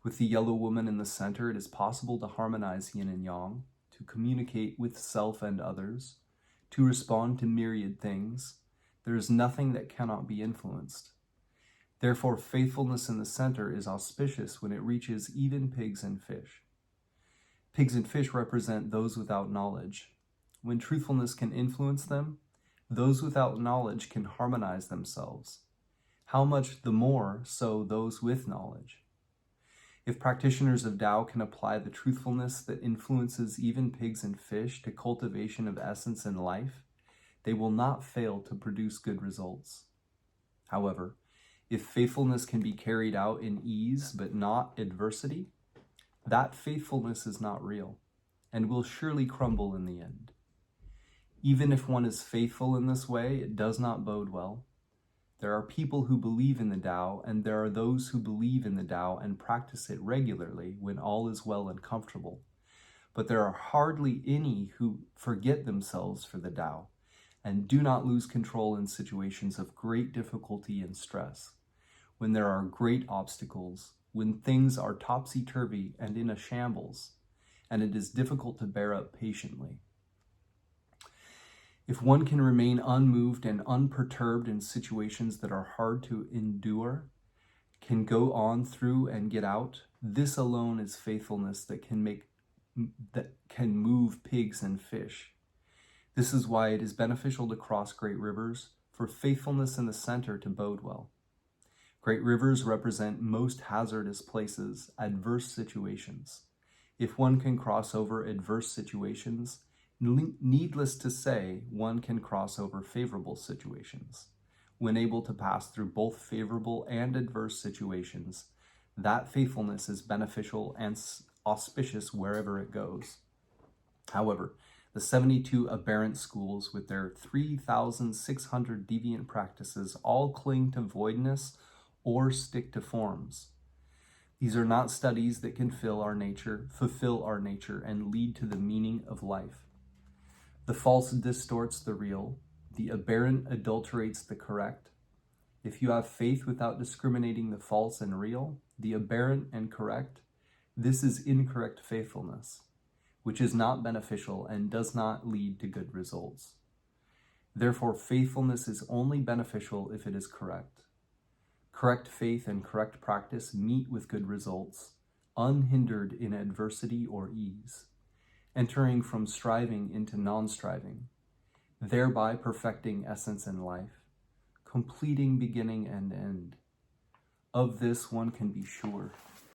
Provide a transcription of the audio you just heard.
With the yellow woman in the center, it is possible to harmonize yin and yang, to communicate with self and others, to respond to myriad things. There is nothing that cannot be influenced. Therefore, faithfulness in the center is auspicious when it reaches even pigs and fish. Pigs and fish represent those without knowledge. When truthfulness can influence them, those without knowledge can harmonize themselves. How much the more so those with knowledge? If practitioners of Tao can apply the truthfulness that influences even pigs and fish to cultivation of essence in life, they will not fail to produce good results. However, if faithfulness can be carried out in ease but not adversity, that faithfulness is not real and will surely crumble in the end. Even if one is faithful in this way, it does not bode well. There are people who believe in the Tao, and there are those who believe in the Tao and practice it regularly when all is well and comfortable. But there are hardly any who forget themselves for the Tao and do not lose control in situations of great difficulty and stress, when there are great obstacles, when things are topsy-turvy and in a shambles, and it is difficult to bear up patiently. If one can remain unmoved and unperturbed in situations that are hard to endure, can go on through and get out, this alone is faithfulness that can move pigs and fish. This is why it is beneficial to cross great rivers, for faithfulness in the center to bode well. Great rivers represent most hazardous places, adverse situations. If one can cross over adverse situations, needless to say, one can cross over favorable situations. When able to pass through both favorable and adverse situations, that faithfulness is beneficial and auspicious wherever it goes. However, the 72 aberrant schools with their 3,600 deviant practices all cling to voidness or stick to forms. These are not studies that can fulfill our nature, and lead to the meaning of life. The false distorts the real. The aberrant adulterates the correct. If you have faith without discriminating the false and real, the aberrant and correct, this is incorrect faithfulness, which is not beneficial and does not lead to good results. Therefore, faithfulness is only beneficial if it is correct. Correct faith and correct practice meet with good results, unhindered in adversity or ease, entering from striving into non-striving, thereby perfecting essence in life, completing beginning and end. Of this one can be sure.